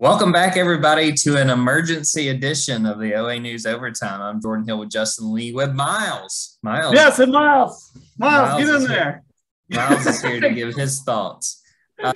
Welcome back, everybody, to an emergency edition of the OA News Overtime. I'm Jordan Hill with Justin Lee with Miles. Yes, and Miles, get in there. Miles is here to give his thoughts.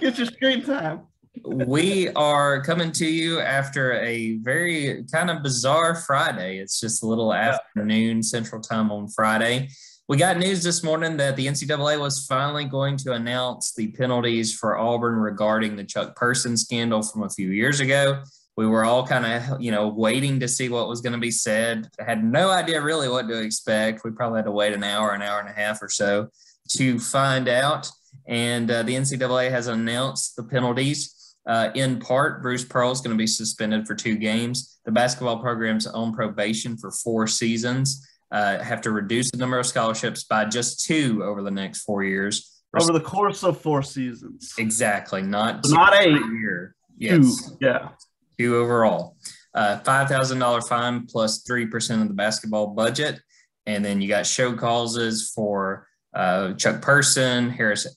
Get your screen time. We are coming to you after a very kind of bizarre Friday. It's just a little afternoon Central Time on Friday. We got news this morning that the NCAA was finally going to announce the penalties for Auburn regarding the Chuck Person scandal from a few years ago. We were all kind of, waiting to see what was going to be said. I had no idea really what to expect. We probably had to wait an hour and a half or so to find out. And the NCAA has announced the penalties. In part, Bruce Pearl is going to be suspended for 2 games. The basketball program's on probation for 4 seasons. Have to reduce the number of scholarships by just 2 over the next 4 years. Over the course of 4 seasons. Exactly. Not 8. Year. Yes. 2. Yeah. 2 overall. $5,000 fine plus 3% of the basketball budget. And then you got show causes for Chuck Person, Harris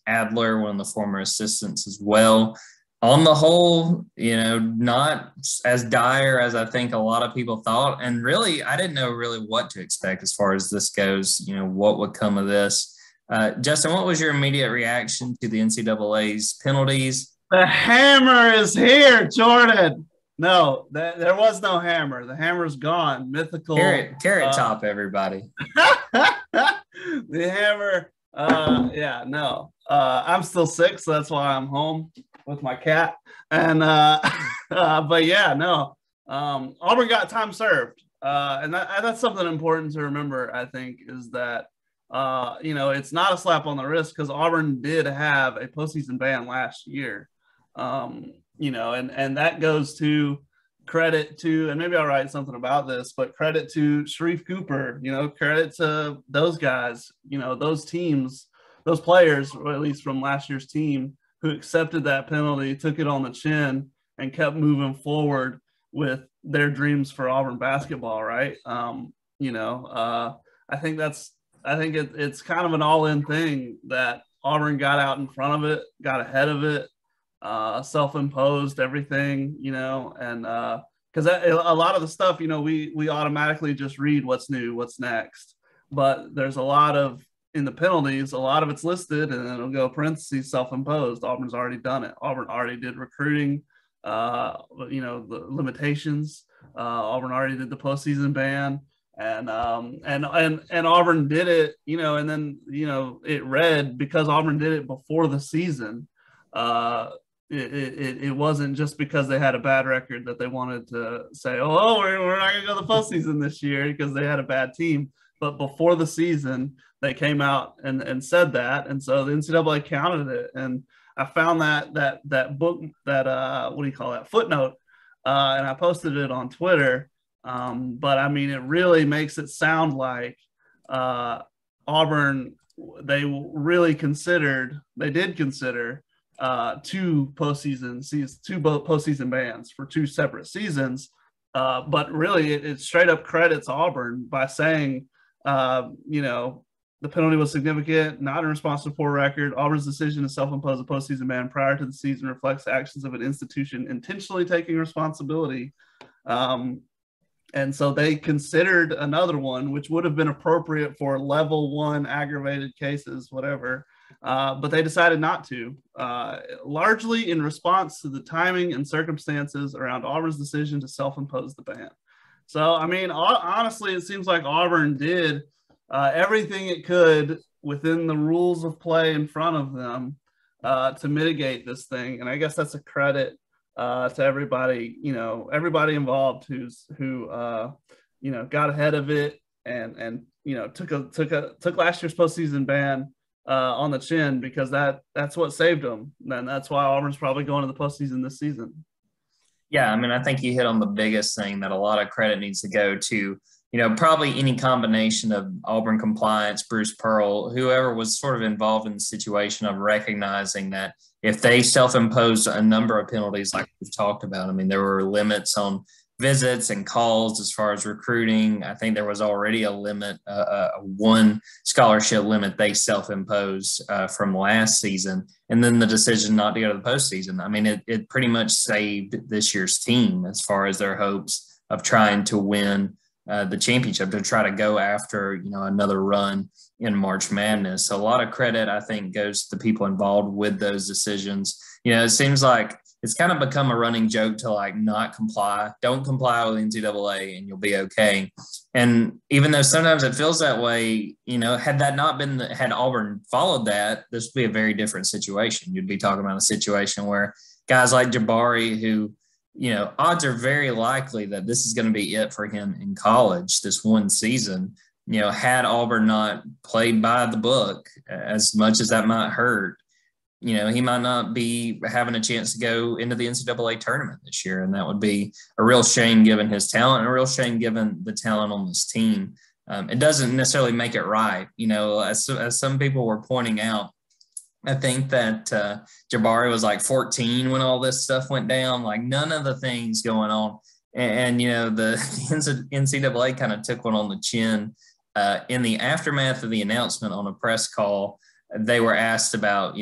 Adler, one of the former assistants as well. On the whole, not as dire as I think a lot of people thought. And really, I didn't know really what to expect as far as this goes, what would come of this. Justin, what was your immediate reaction to the NCAA's penalties? The hammer is here, Jordan. No, there was no hammer. The hammer's gone. Mythical. Carrot top, everybody. The hammer. I'm still sick, so that's why I'm home with my cat. And Auburn got time served. And that's something important to remember, I think, is that it's not a slap on the wrist because Auburn did have a postseason ban last year. And that goes to credit to, and maybe I'll write something about this, but credit to Sharif Cooper, credit to those guys, those teams, those players, or at least from last year's team, who accepted that penalty, took it on the chin, and kept moving forward with their dreams for Auburn basketball, right? I think it's kind of an all-in thing that Auburn got out in front of it, got ahead of it, self-imposed everything, and because a lot of the stuff, we automatically just read what's new, what's next, but there's a lot of, in the penalties, a lot of it's listed and then it'll go parentheses self-imposed. Auburn's already done it. Auburn already did recruiting, the limitations. Auburn already did the postseason ban, and Auburn did it, and then it read because Auburn did it before the season. It wasn't just because they had a bad record that they wanted to say, we're not gonna go to the postseason this year because they had a bad team. But before the season, they came out and said that, and so the NCAA counted it. And I found that book, that footnote, and I posted it on Twitter. But I mean, it really makes it sound like Auburn, they did consider 2 postseason bans for 2 separate seasons. But really, it straight up credits Auburn by saying, the penalty was significant, not in response to poor record. Auburn's decision to self-impose a postseason ban prior to the season reflects the actions of an institution intentionally taking responsibility. And so they considered another one, which would have been appropriate for level 1 aggravated cases, whatever. But they decided not to, largely in response to the timing and circumstances around Auburn's decision to self-impose the ban. So, I mean, honestly, it seems like Auburn did everything it could within the rules of play in front of them to mitigate this thing. And I guess that's a credit to everybody, everybody involved who got ahead of it and took last year's postseason ban on the chin, because that's what saved them. And that's why Auburn's probably going to the postseason this season. Yeah, I mean, I think you hit on the biggest thing that a lot of credit needs to go to, probably any combination of Auburn compliance, Bruce Pearl, whoever was sort of involved in the situation of recognizing that if they self-imposed a number of penalties like we've talked about, I mean, there were limits on visits and calls as far as recruiting. I think there was already a limit, one scholarship limit they self-imposed from last season, and then the decision not to go to the postseason. I mean, it pretty much saved this year's team as far as their hopes of trying to win the championship, to try to go after, another run in March Madness. So a lot of credit, I think, goes to the people involved with those decisions. It seems like it's kind of become a running joke to not comply. Don't comply with NCAA and you'll be okay. And even though sometimes it feels that way, had Auburn followed that, this would be a very different situation. You'd be talking about a situation where guys like Jabari, who, odds are very likely that this is going to be it for him in college this one season. Had Auburn not played by the book, as much as that might hurt, he might not be having a chance to go into the NCAA tournament this year. And that would be a real shame given his talent and a real shame given the talent on this team. It doesn't necessarily make it right. As some people were pointing out, I think that Jabari was 14 when all this stuff went down, none of the things going on. And the NCAA kind of took one on the chin in the aftermath of the announcement on a press call. They were asked about,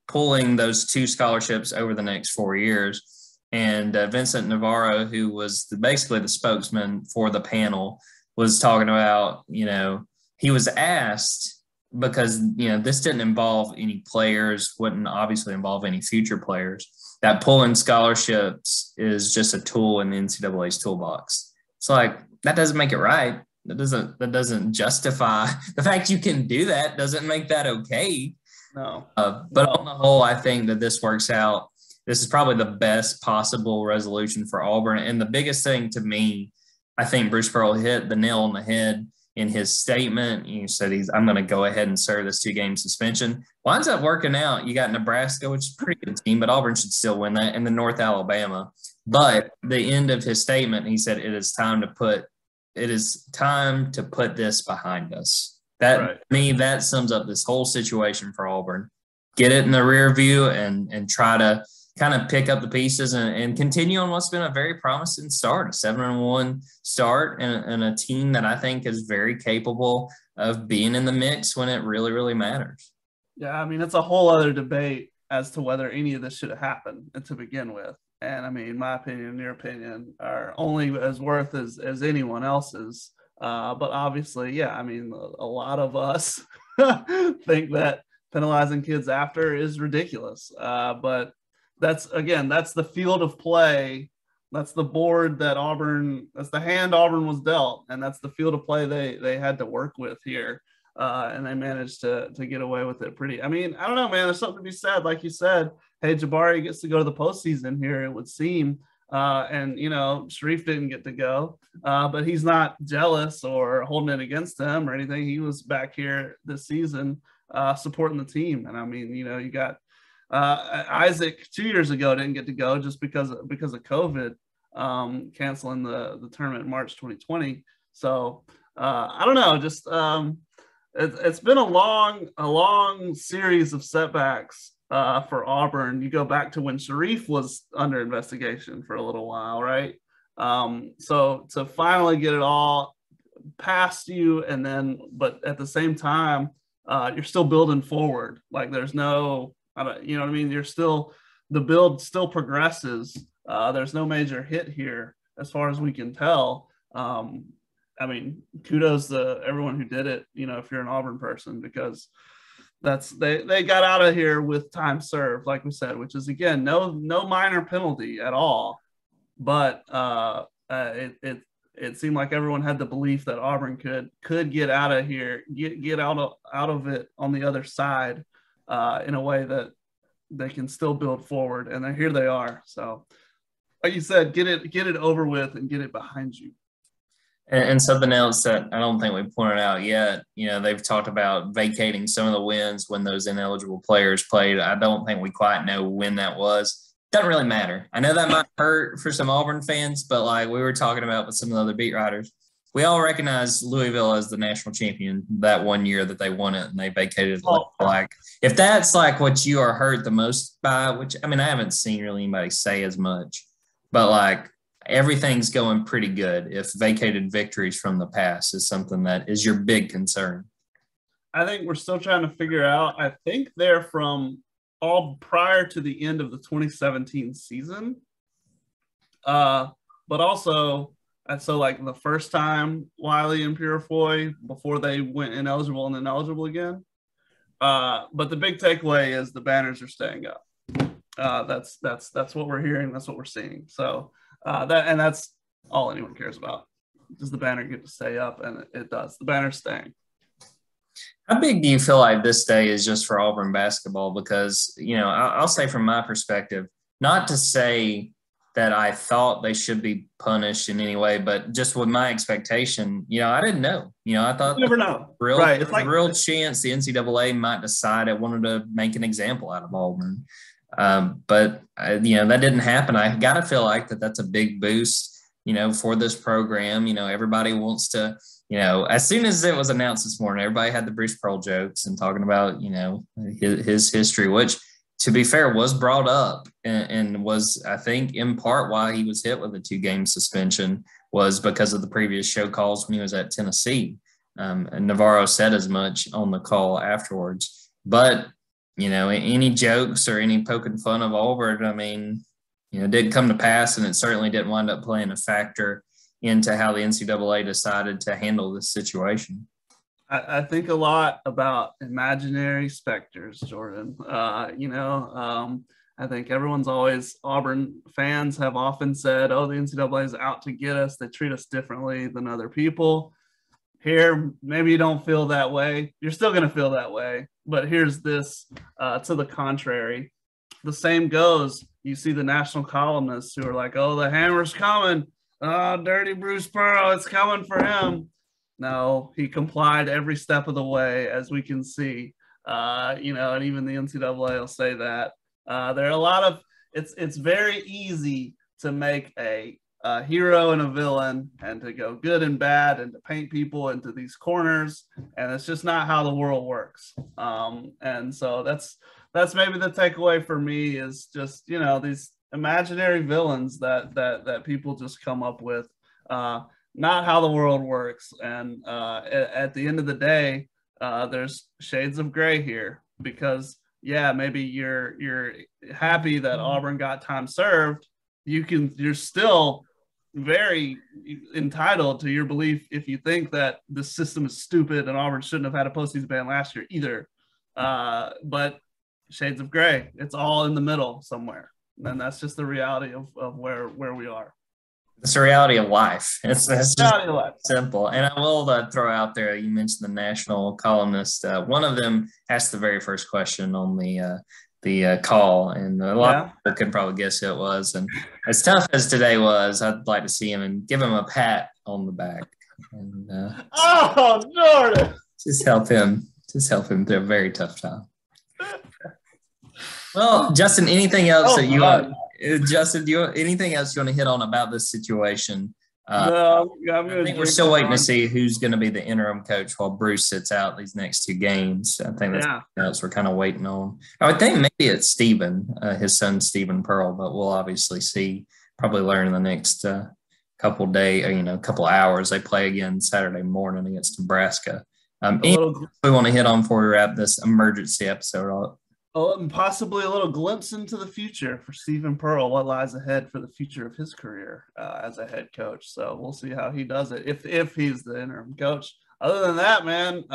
pulling those 2 scholarships over the next 4 years. And Vincent Navarro, who was basically the spokesman for the panel, was talking about, he was asked because, this didn't involve any players, wouldn't obviously involve any future players, that pulling scholarships is just a tool in the NCAA's toolbox. It's that doesn't make it right. That doesn't justify the fact you can do that. Doesn't make that okay. No. But on the whole, I think that this works out. This is probably the best possible resolution for Auburn. And the biggest thing to me, I think Bruce Pearl hit the nail on the head in his statement. He said I'm going to go ahead and serve this 2-game suspension. Winds up working out. You got Nebraska, which is a pretty good team, but Auburn should still win that, and then North Alabama. But the end of his statement, he said, it is time to put this behind us. To me, that sums up this whole situation for Auburn. Get it in the rear view and try to kind of pick up the pieces and continue on what's been a very promising start, a 7-1 start, and a team that I think is very capable of being in the mix when it really, really matters. Yeah, I mean, it's a whole other debate as to whether any of this should have happened to begin with. And I mean, my opinion and your opinion are only as worth as anyone else's. But obviously, yeah, I mean, a lot of us think that penalizing kids after is ridiculous. But that's the field of play. That's the board that that's the hand Auburn was dealt. And that's the field of play they had to work with here. And they managed to get away with it pretty. I mean, I don't know, man, there's something to be said. Like you said, hey, Jabari gets to go to the postseason here, it would seem. And, Sharif didn't get to go, but he's not jealous or holding it against him or anything. He was back here this season supporting the team. And I mean, you got Isaac 2 years ago didn't get to go just because of COVID, canceling the tournament in March 2020. So I don't know, just it's been a long series of setbacks for Auburn. You go back to when Sharif was under investigation for a little while, right? So to finally get it all past you, and then, but at the same time, you're still building forward. There's no, you know what I mean? The build still progresses. There's no major hit here as far as we can tell. I mean, kudos to everyone who did it, if you're an Auburn person, because they got out of here with time served, like we said, which is, again, no minor penalty at all. But it seemed like everyone had the belief that Auburn could get out of here, get out of it on the other side in a way that they can still build forward. And then here they are. So like you said, get it over with and get it behind you. And something else that I don't think we pointed out yet, they've talked about vacating some of the wins when those ineligible players played. I don't think we quite know when that was. Doesn't really matter. I know that might hurt for some Auburn fans, but like we were talking about with some of the other beat writers, we all recognize Louisville as the national champion that one year that they won it and they vacated it. If that's what you are hurt the most by, which, I mean, I haven't seen really anybody say as much, but everything's going pretty good if vacated victories from the past is something that is your big concern? I think we're still trying to figure out. I think they're from all prior to the end of the 2017 season. But also, so like the first time Wiley and Purifoy before they went ineligible and ineligible again. But the big takeaway is the banners are staying up. That's what we're hearing. That's what we're seeing. So that's all anyone cares about. Does the banner get to stay up? And it does. The banner's staying. How big do you feel like this day is just for Auburn basketball? Because, I'll say from my perspective, not to say that I thought they should be punished in any way, but just with my expectation, I didn't know. I thought you never know. Right. It's like a real chance the NCAA might decide it wanted to make an example out of Auburn. But that didn't happen. I got to feel like that's a big boost, for this program. Everybody wants to, as soon as it was announced this morning, everybody had the Bruce Pearl jokes and talking about, his history, which, to be fair, was brought up and was, I think, in part why he was hit with a 2-game suspension was because of the previous show calls when he was at Tennessee. And Navarro said as much on the call afterwards. But, any jokes or any poking fun of Auburn, it didn't come to pass, and it certainly didn't wind up playing a factor into how the NCAA decided to handle this situation. I think a lot about imaginary specters, Jordan. I think Auburn fans have often said, oh, the NCAA is out to get us. They treat us differently than other people. Here, maybe you don't feel that way. You're still going to feel that way. But here's this to the contrary. The same goes. You see the national columnists who are like, oh, the hammer's coming. Oh, dirty Bruce Pearl, it's coming for him. No, he complied every step of the way, as we can see. And even the NCAA will say that. There are a lot of it's very easy to make a hero and a villain and to go good and bad and to paint people into these corners. And it's just not how the world works. And so that's maybe the takeaway for me is just, these imaginary villains that people just come up with. Not how the world works. And at the end of the day, there's shades of gray here because, maybe you're happy that Auburn got time served. You're still very entitled to your belief if you think that the system is stupid and Auburn shouldn't have had a postseason ban last year either. But shades of gray, it's all in the middle somewhere. And that's just the reality of where we are. It's the reality of life. It's just simple. And I will throw out there, you mentioned the national columnist. One of them asked the very first question on the call, and a lot of people could probably guess who it was. And as tough as today was, I'd like to see him and give him a pat on the back. And, Jordan! Just help him through a very tough time. Well, Justin, anything else that you want? Justin, anything else you want to hit on about this situation? No, I think we're still waiting to see who's going to be the interim coach while Bruce sits out these next 2 games. I think that's something else we're kind of waiting on. I would think maybe it's Stephen, his son Stephen Pearl, but we'll obviously see. Probably learn in the next couple hours. They play again Saturday morning against Nebraska. We want to hit on before we wrap this emergency episode up. And possibly a little glimpse into the future for Stephen Pearl, what lies ahead for the future of his career as a head coach. So we'll see how he does it if he's the interim coach. Other than that, man,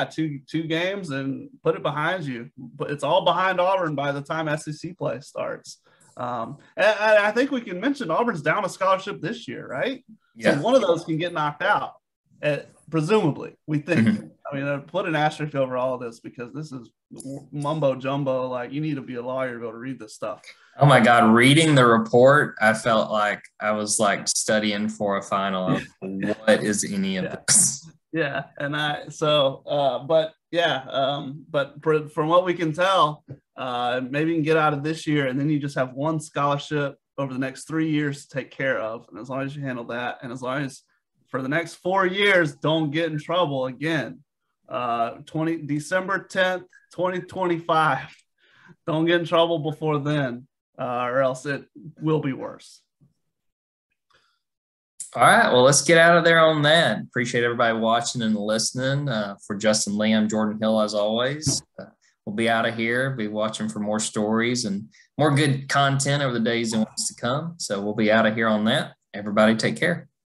2 games and put it behind you. But it's all behind Auburn by the time SEC play starts. And I think we can mention Auburn's down a scholarship this year, right? Yeah. So one of those can get knocked out, presumably, we think. Mm-hmm. I put an asterisk over all of this because this is mumbo jumbo. Like, you need to be a lawyer to be able to read this stuff. Oh my God. Reading the report, I felt like I was studying for a final of what is any of this. Yeah. And but from what we can tell, maybe you can get out of this year and then you just have one scholarship over the next 3 years to take care of. And as long as you handle that, and as long as for the next 4 years, don't get in trouble again. December 10th, 2025. Don't get in trouble before then, or else it will be worse. All right. Well, let's get out of there on that. Appreciate everybody watching and listening. For Justin Lee, I'm Jordan Hill, as always. We'll be out of here, be watching for more stories and more good content over the days and weeks to come. So we'll be out of here on that. Everybody take care.